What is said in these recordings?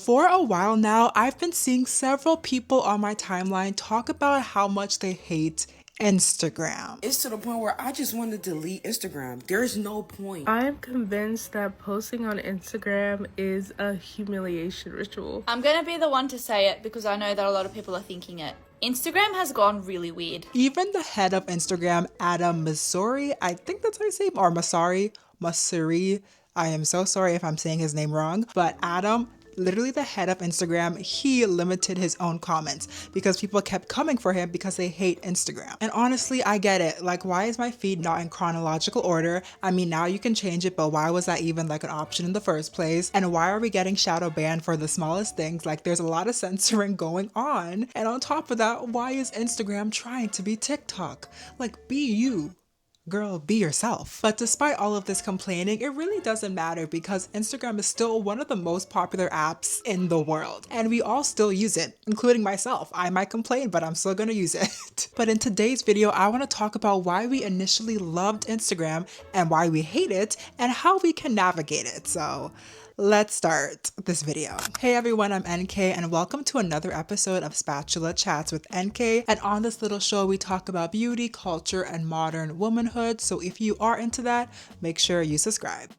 For a while now, I've been seeing several people on my timeline talk about how much they hate Instagram. It's to the point where I just want to delete Instagram. There's no point. I am convinced that posting on Instagram is a humiliation ritual. I'm gonna be the one to say it because I know that a lot of people are thinking it. Instagram has gone really weird. Even the head of Instagram, Adam Mosseri, I think that's how you say it, or Mosseri. I am so sorry if I'm saying his name wrong, but Adam, literally the head of Instagram, he limited his own comments because people kept coming for him because they hate Instagram. And honestly, I get it. Like, why is my feed not in chronological order? I mean, now you can change it, but why was that even like an option in the first place? And why are we getting shadow banned for the smallest things? Like, there's a lot of censoring going on. And on top of that, why is Instagram trying to be TikTok? Like, be you. Girl, be yourself. But despite all of this complaining, it really doesn't matter because Instagram is still one of the most popular apps in the world. And we all still use it, including myself. I might complain, but I'm still gonna use it. But in today's video, I wanna talk about why we initially loved Instagram and why we hate it and how we can navigate it. So let's start this video. Hey everyone, I'm NK and welcome to another episode of Spatula Chats with NK. And on this little show, we talk about beauty, culture, and modern womanhood. So if you are into that, make sure you subscribe.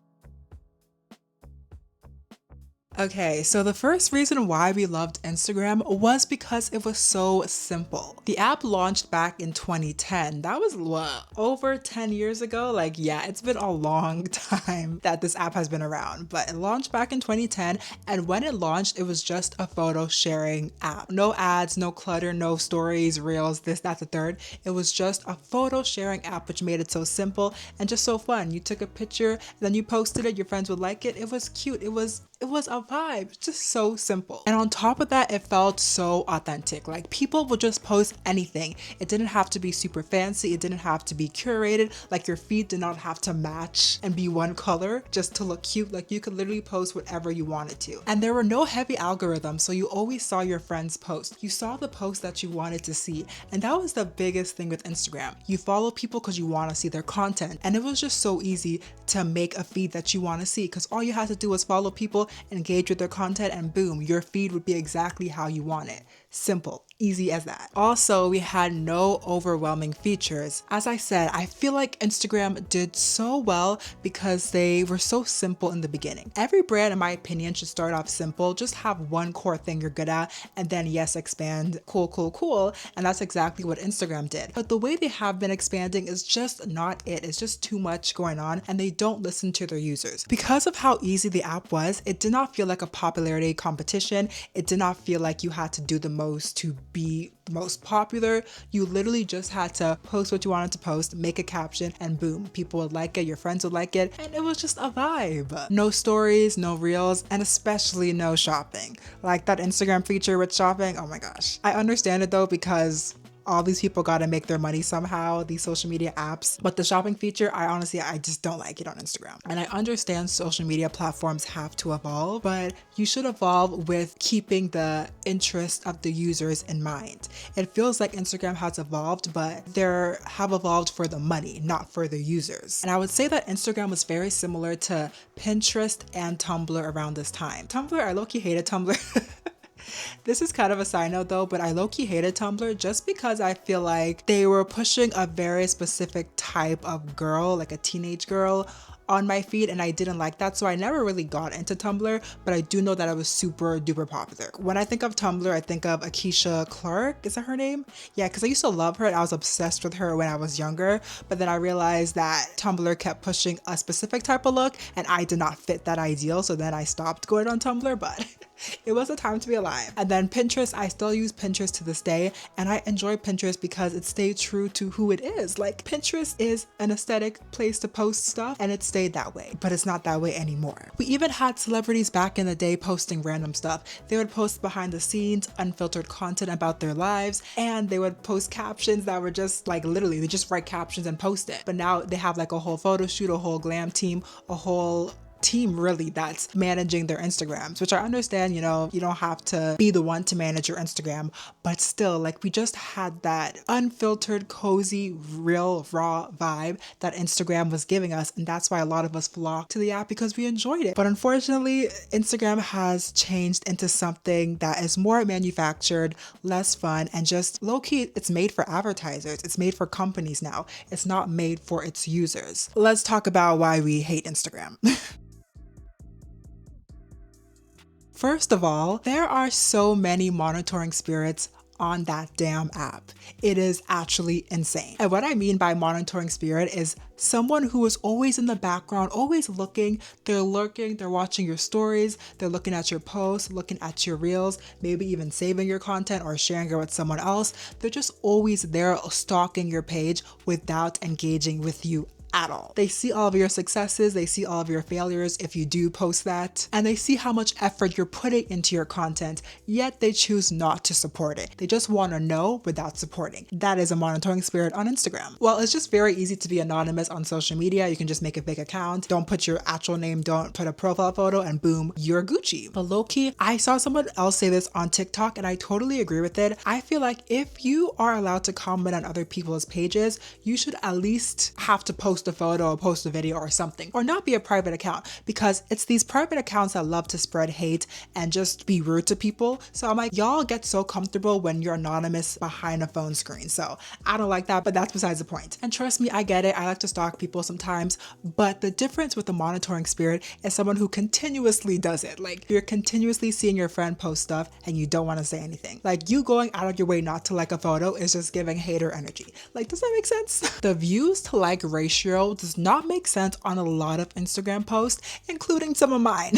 Okay, so the first reason why we loved Instagram was because it was so simple. The app launched back in 2010. That was what, over 10 years ago? Like, yeah, it's been a long time that this app has been around, but it launched back in 2010. And when it launched, it was just a photo sharing app. No ads, no clutter, no stories, reels, this, that, the third. It was just a photo sharing app, which made it so simple and just so fun. You took a picture, then you posted it, your friends would like it. It was cute. It was a vibe, just so simple. And on top of that, it felt so authentic. Like, people would just post anything. It didn't have to be super fancy. It didn't have to be curated. Like, your feed did not have to match and be one color just to look cute. Like, you could literally post whatever you wanted to. And there were no heavy algorithms, so you always saw your friends post. You saw the post that you wanted to see. And that was the biggest thing with Instagram. You follow people because you want to see their content. And it was just so easy to make a feed that you want to see because all you had to do was follow people, engage with their content, and boom, your feed would be exactly how you want it. Simple, easy as that. Also, we had no overwhelming features. As I said, I feel like Instagram did so well because they were so simple in the beginning. Every brand, in my opinion, should start off simple. Just have one core thing you're good at, and then yes, expand. Cool, cool, cool. And that's exactly what Instagram did. But the way they have been expanding is just not it. It's just too much going on, and they don't listen to their users. Because of how easy the app was, it did not feel like a popularity competition. It did not feel like you had to do the most to be the most popular. You literally just had to post what you wanted to post, make a caption, and boom, people would like it, your friends would like it, and it was just a vibe. No stories, no reels, and especially no shopping. Like that Instagram feature with shopping, oh my gosh. I understand it though because all these people got to make their money somehow, these social media apps. But the shopping feature, I just don't like it on Instagram. And I understand social media platforms have to evolve, but you should evolve with keeping the interest of the users in mind. It feels like Instagram has evolved, but they have evolved for the money, not for the users. And I would say that Instagram was very similar to Pinterest and Tumblr around this time. Tumblr, I low-key hated Tumblr. This is kind of a side note though, but I low-key hated Tumblr just because I feel like they were pushing a very specific type of girl, like a teenage girl, on my feed, and I didn't like that, so I never really got into Tumblr, but I do know that it was super duper popular. When I think of Tumblr, I think of Akeisha Clark, is that her name? Yeah, because I used to love her and I was obsessed with her when I was younger, but then I realized that Tumblr kept pushing a specific type of look and I did not fit that ideal, so then I stopped going on Tumblr, but it was a time to be alive. And then Pinterest, I still use Pinterest to this day, and I enjoy Pinterest because it stayed true to who it is. Like, Pinterest is an aesthetic place to post stuff, and it stayed that way, but it's not that way anymore. We even had celebrities back in the day posting random stuff. They would post behind the scenes, unfiltered content about their lives, and they would post captions that were just like, literally, they just write captions and post it. But now they have like a whole photo shoot, a whole glam team, a whole team really that's managing their Instagrams, which I understand, you know, you don't have to be the one to manage your Instagram, but still, like, we just had that unfiltered, cozy, real, raw vibe that Instagram was giving us. And that's why a lot of us flocked to the app because we enjoyed it. But unfortunately, Instagram has changed into something that is more manufactured, less fun, and just low-key, it's made for advertisers. It's made for companies now. It's not made for its users. Let's talk about why we hate Instagram. First of all, there are so many monitoring spirits on that damn app. It is actually insane. And what I mean by monitoring spirit is someone who is always in the background, always looking, they're lurking, they're watching your stories, they're looking at your posts, looking at your reels, maybe even saving your content or sharing it with someone else. They're just always there stalking your page without engaging with you at all. They see all of your successes, they see all of your failures if you do post that, and they see how much effort you're putting into your content, yet they choose not to support it. They just want to know without supporting. That is a monitoring spirit on Instagram. Well, it's just very easy to be anonymous on social media. You can just make a fake account, don't put your actual name, don't put a profile photo, and boom, you're Gucci. But low-key, I saw someone else say this on TikTok and I totally agree with it. I feel like if you are allowed to comment on other people's pages, you should at least have to post a photo or post a video or something, or not be a private account, because it's these private accounts that love to spread hate and just be rude to people. So I'm like, y'all get so comfortable when you're anonymous behind a phone screen. So I don't like that, but that's besides the point. And trust me, I get it. I like to stalk people sometimes, but the difference with the monitoring spirit is someone who continuously does it. Like, you're continuously seeing your friend post stuff and you don't want to say anything. Like, you going out of your way not to like a photo is just giving hater energy. Like, does that make sense? The views to like ratio does not make sense on a lot of Instagram posts, including some of mine.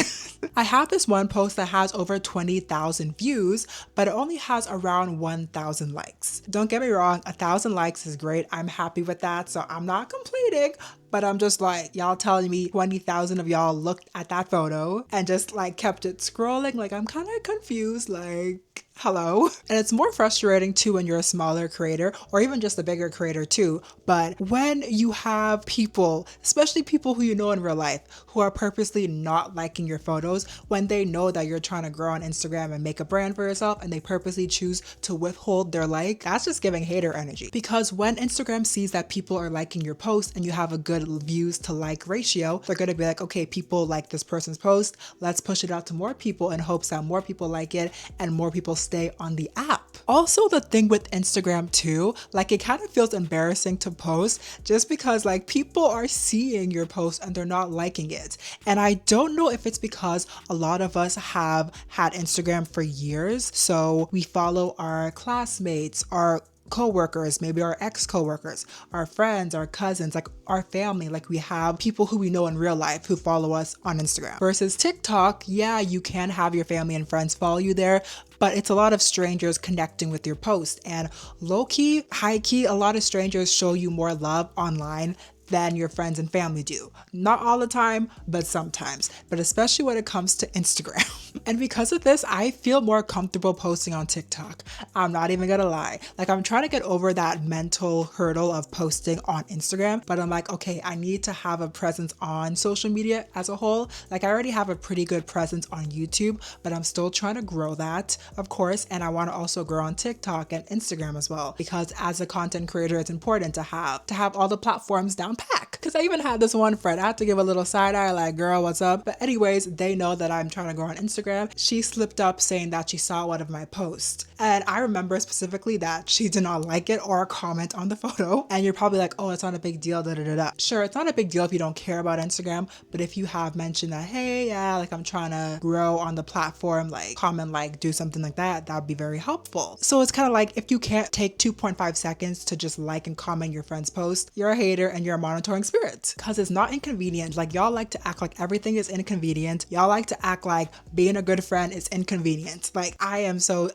I have this one post that has over 20,000 views, but it only has around 1,000 likes. Don't get me wrong, 1,000 likes is great. I'm happy with that, so I'm not complaining. But I'm just like, y'all telling me 20,000 of y'all looked at that photo and just like kept it scrolling. Like, I'm kind of confused, like, hello. And it's more frustrating too when you're a smaller creator or even just a bigger creator too. But when you have people, especially people who you know in real life, who are purposely not liking your photos, when they know that you're trying to grow on Instagram and make a brand for yourself and they purposely choose to withhold their like, that's just giving hater energy. Because when Instagram sees that people are liking your post and you have a good views to like ratio, they're going to be like, okay, people like this person's post, let's push it out to more people in hopes that more people like it and more people stay on the app. Also, the thing with Instagram too, like, it kind of feels embarrassing to post just because like people are seeing your post and they're not liking it. And I don't know if it's because a lot of us have had Instagram for years, so we follow our classmates, our co-workers, maybe our ex-co-workers, our friends, our cousins, like our family. Like, we have people who we know in real life who follow us on Instagram. Versus TikTok, yeah, you can have your family and friends follow you there, but it's a lot of strangers connecting with your post. And low-key, high-key, a lot of strangers show you more love online than your friends and family do. Not all the time, but sometimes, but especially when it comes to Instagram. And because of this, I feel more comfortable posting on TikTok. I'm not even gonna lie. Like, I'm trying to get over that mental hurdle of posting on Instagram, but I'm like, okay, I need to have a presence on social media as a whole. Like, I already have a pretty good presence on YouTube, but I'm still trying to grow that, of course, and I want to also grow on TikTok and Instagram as well, because as a content creator, it's important to have all the platforms down pack. Because I even had this one friend, I had to give a little side eye, like, girl, what's up? But anyways, they know that I'm trying to grow on Instagram. She slipped up saying that she saw one of my posts, and I remember specifically that she did not like it or comment on the photo. And you're probably like, oh, it's not a big deal, da da da da. Sure, it's not a big deal if you don't care about Instagram, but if you have mentioned that, hey, yeah, like, I'm trying to grow on the platform, like, comment, like, do something like that, that would be very helpful. So it's kind of like, if you can't take 2.5 seconds to just like and comment your friend's post, you're a hater and you're a monitoring spirit. Because it's not inconvenient. Like, y'all like to act like everything is inconvenient. Y'all like to act like being a good friend is inconvenient. Like, I am so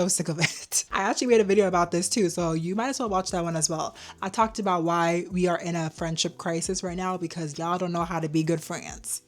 sick of it. I actually made a video about this too, so you might as well watch that one as well. I talked about why we are in a friendship crisis right now, because y'all don't know how to be good friends.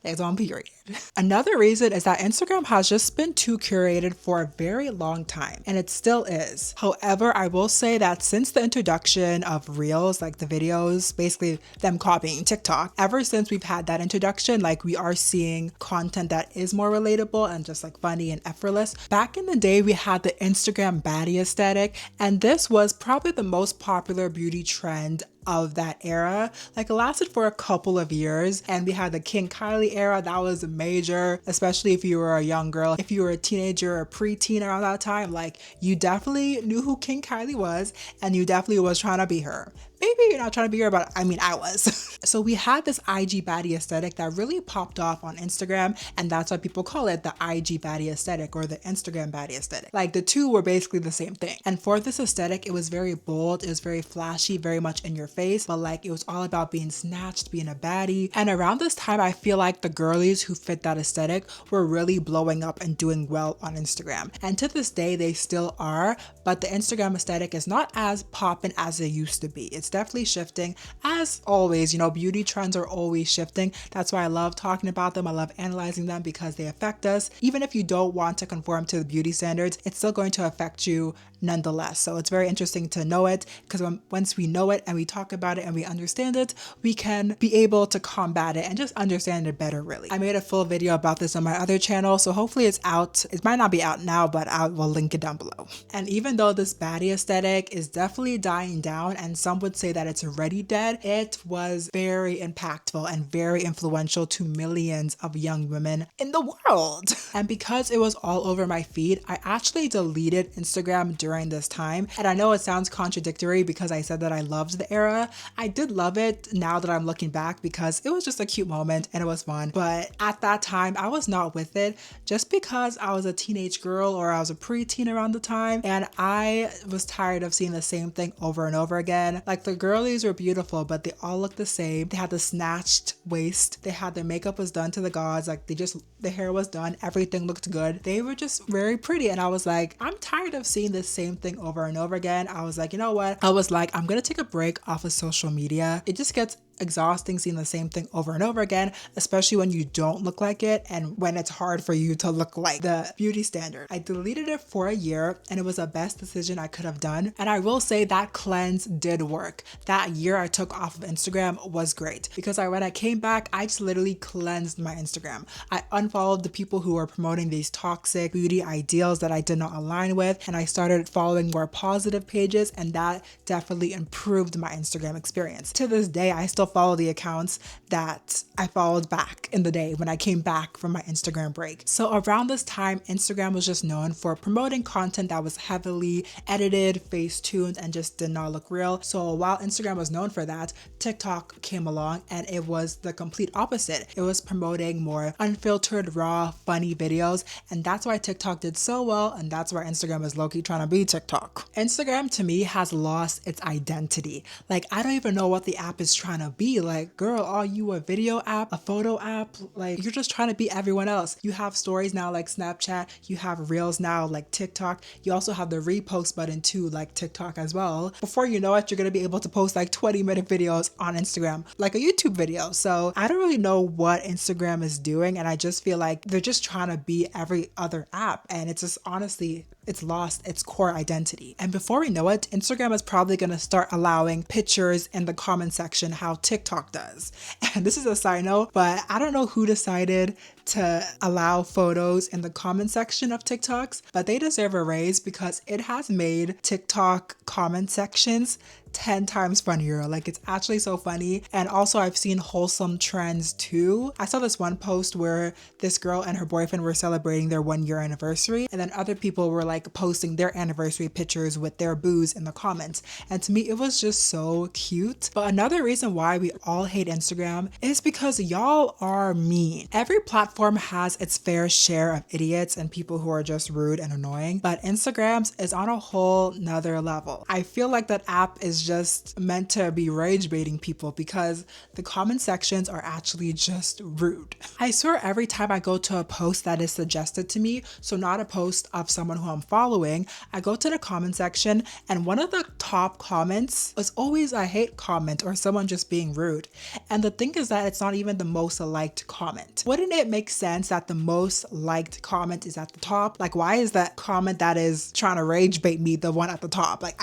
That's on period. Another reason is that Instagram has just been too curated for a very long time, and it still is. However, I will say that since the introduction of Reels, like the videos just basically them copying TikTok. Ever since we've had that introduction, like we are seeing content that is more relatable and just like funny and effortless. Back in the day, we had the Instagram baddie aesthetic, and this was probably the most popular beauty trend of that era. Like it lasted for a couple of years, and we had the King Kylie era. That was major, especially if you were a young girl. If you were a teenager or preteen around that time, like you definitely knew who King Kylie was, and you definitely was trying to be her. Maybe you're not trying to be her, but I mean, I was. So we had this IG baddie aesthetic that really popped off on Instagram, and that's why people call it the IG baddie aesthetic or the Instagram baddie aesthetic. Like the two were basically the same thing. And for this aesthetic, it was very bold, it was very flashy, very much in your face, but like it was all about being snatched, being a baddie. And around this time, I feel like the girlies who fit that aesthetic were really blowing up and doing well on Instagram. And to this day, they still are, but the Instagram aesthetic is not as poppin' as it used to be. It's definitely shifting. As always, you know, beauty trends are always shifting. That's why I love talking about them. I love analyzing them because they affect us. Even if you don't want to conform to the beauty standards, it's still going to affect you nonetheless. So it's very interesting to know it, because once we know it and we talk about it and we understand it, we can be able to combat it and just understand it better, really. I made a full video about this on my other channel, so hopefully it's out. It might not be out now, but I will link it down below. And even though this baddie aesthetic is definitely dying down, and some would say that it's already dead, it was very impactful and very influential to millions of young women in the world. And because it was all over my feed, I actually deleted Instagram during this time. And I know it sounds contradictory because I said that I loved the era. I did love it now that I'm looking back, because it was just a cute moment and it was fun. But at that time, I was not with it, just because I was a teenage girl, or I was a preteen around the time, and I was tired of seeing the same thing over and over again. Like the girlies were beautiful, but they all looked the same. They had the snatched waist. They had their makeup was done to the gods. Like the hair was done. Everything looked good. They were just very pretty. And I was like, I'm tired of seeing the same thing over and over again. I was like, you know what? I was like, I'm gonna take a break off of social media. It just gets exhausting seeing the same thing over and over again, especially when you don't look like it and when it's hard for you to look like the beauty standard. I deleted it for a year, and it was the best decision I could have done. And I will say that cleanse did work. That year I took off of Instagram was great, because when I came back, I just literally cleansed my Instagram. I unfollowed the people who were promoting these toxic beauty ideals that I did not align with, and I started following more positive pages, and that definitely improved my Instagram experience. To this day, I still follow the accounts that I followed back in the day when I came back from my Instagram break. So around this time, Instagram was just known for promoting content that was heavily edited, face-tuned, and just did not look real. So while Instagram was known for that, TikTok came along and it was the complete opposite. It was promoting more unfiltered, raw, funny videos, and that's why TikTok did so well, and that's why Instagram is low-key trying to be TikTok. Instagram to me has lost its identity. Like, I don't even know what the app is trying to be. Like, girl, are you a video app, a photo app? Like, you're just trying to be everyone else. You have stories now like Snapchat, you have reels now like TikTok, you also have the repost button too like TikTok as well. Before you know it, you're gonna be able to post like 20-minute videos on Instagram, like a YouTube video. So I don't really know what Instagram is doing, and I just feel like they're just trying to be every other app, and it's just honestly, it's lost its core identity. And before we know it, Instagram is probably gonna start allowing pictures in the comment section how TikTok does. And this is a side note, but I don't know who decided to allow photos in the comment section of TikToks, but they deserve a raise, because it has made TikTok comment sections 10 times funnier. Like, it's actually so funny. And also I've seen wholesome trends too. I saw this one post where this girl and her boyfriend were celebrating their 1-year anniversary, and then other people were like posting their anniversary pictures with their booze in the comments. And to me, it was just so cute. But another reason why we all hate Instagram is because y'all are mean. Every platform has its fair share of idiots and people who are just rude and annoying, but Instagram's is on a whole nother level. I feel like that app is just meant to be rage baiting people, because the comment sections are actually just rude. I swear every time I go to a post that is suggested to me, so not a post of someone who I'm following, I go to the comment section, and one of the top comments is always a hate comment or someone just being rude. And the thing is that it's not even the most liked comment. Wouldn't it make sense that the most liked comment is at the top? Like, why is that comment that is trying to rage bait me the one at the top? Like,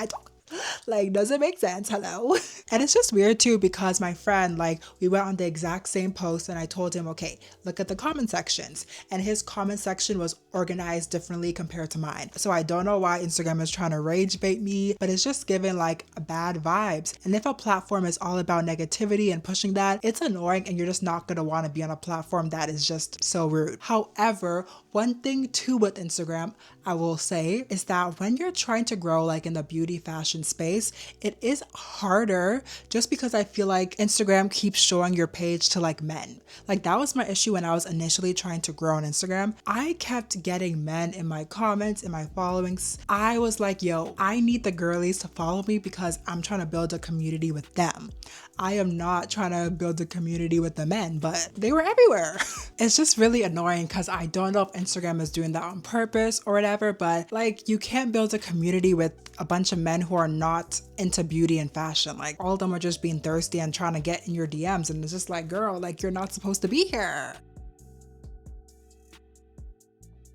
Like, does it make sense? Hello? And it's just weird too because my friend, like, we went on the exact same post and I told him, okay, look at the comment sections. And his comment section was organized differently compared to mine. So I don't know why Instagram is trying to rage bait me, but it's just giving like bad vibes. And if a platform is all about negativity and pushing that, it's annoying and you're just not going to want to be on a platform that is just so rude. However, one thing too with Instagram, I will say, is that when you're trying to grow like in the beauty fashion space, it is harder just because I feel like Instagram keeps showing your page to like men. Like that was my issue when I was initially trying to grow on Instagram. I kept getting men in my comments, in my followings. I was like, yo, I need the girlies to follow me because I'm trying to build a community with them. I am not trying to build a community with the men, but they were everywhere. It's just really annoying because I don't know if Instagram is doing that on purpose or whatever, but like you can't build a community with a bunch of men who are not into beauty and fashion. Like all of them are just being thirsty and trying to get in your DMs, and it's just like, girl, like you're not supposed to be here.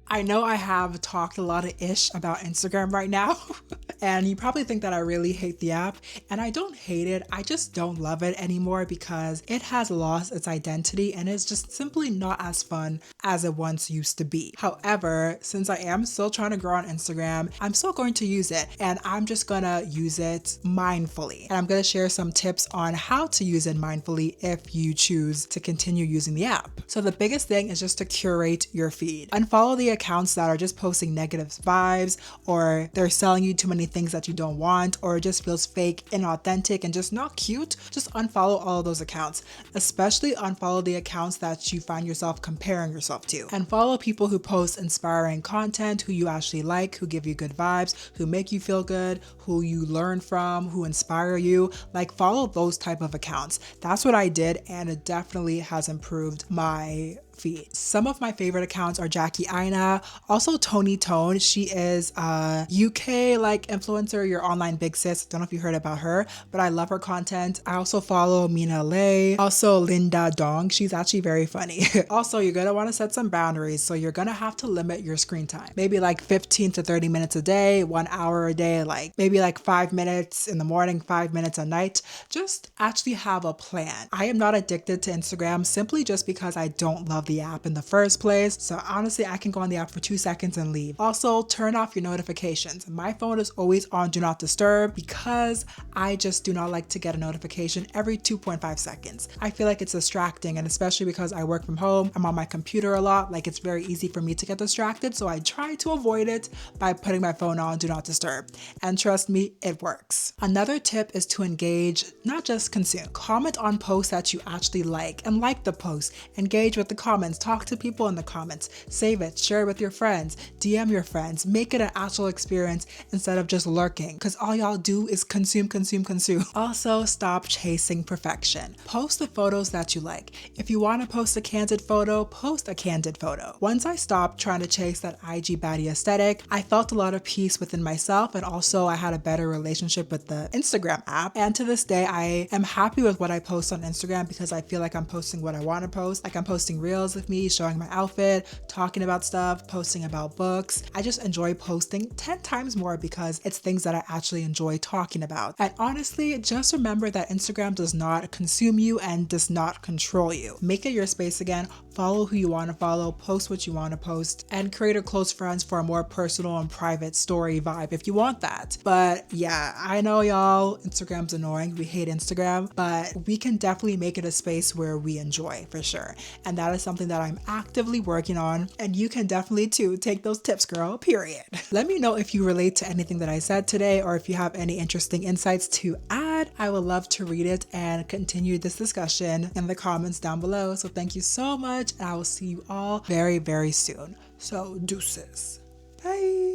I know I have talked a lot of ish about Instagram right now, and you probably think that I really hate the app, and I don't hate it. I just don't love it anymore because it has lost its identity and it's just simply not as fun as it once used to be. However, since I am still trying to grow on Instagram, I'm still going to use it, and I'm just gonna use it mindfully. And I'm gonna share some tips on how to use it mindfully if you choose to continue using the app. So the biggest thing is just to curate your feed. Unfollow the accounts that are just posting negative vibes, or they're selling you too many things that you don't want, or it just feels fake, inauthentic, and just not cute. Just unfollow all of those accounts. Especially unfollow the accounts that you find yourself comparing yourself to. And follow people who post inspiring content, who you actually like, who give you good vibes, who make you feel good, who you learn from, who inspire you. Like follow those type of accounts. That's what I did, and it definitely has improved my feed. Some of my favorite accounts are Jackie Aina, also Tony Tone. She is a UK like influencer, your online big sis. Don't know if you heard about her, but I love her content. I also follow Mina Lay, also Linda Dong. She's actually very funny. Also, you're gonna want to set some boundaries, so you're gonna have to limit your screen time. Maybe like 15 to 30 minutes a day, 1 hour a day, like maybe like 5 minutes in the morning, 5 minutes at night. Just actually have a plan. I am not addicted to Instagram simply just because I don't love the app in the first place. So honestly, I can go on the app for 2 seconds and leave. Also, turn off your notifications. My phone is always on Do Not Disturb because I just do not like to get a notification every 2.5 seconds. I feel like it's distracting, and especially because I work from home, I'm on my computer a lot, like it's very easy for me to get distracted. So I try to avoid it by putting my phone on Do Not Disturb. And trust me, it works. Another tip is to engage, not just consume. Comment on posts that you actually like and like the post. Engage with the comments, talk to people in the comments, save it, share it with your friends, DM your friends, make it an actual experience instead of just lurking, because all y'all do is consume, consume, consume. Also, stop chasing perfection. Post the photos that you like. If you want to post a candid photo, post a candid photo. Once I stopped trying to chase that IG baddie aesthetic, I felt a lot of peace within myself, and also I had a better relationship with the Instagram app. And to this day, I am happy with what I post on Instagram because I feel like I'm posting what I want to post. Like I'm posting reels of me showing my outfit, talking about stuff, posting about books. I just enjoy posting 10 times more because it's things that I actually enjoy talking about. And honestly, just remember that Instagram does not consume you and does not control you. Make it your space again. Follow who you want to follow, post what you want to post, and create a close friends for a more personal and private story vibe if you want that. But yeah, I know y'all, Instagram's annoying. We hate Instagram, but we can definitely make it a space where we enjoy for sure. And that is something that I'm actively working on, and you can definitely too take those tips, girl, period. Let me know if you relate to anything that I said today, or if you have any interesting insights to add. I would love to read it and continue this discussion in the comments down below. So thank you so much, and I will see you all very, very soon. So deuces. Bye.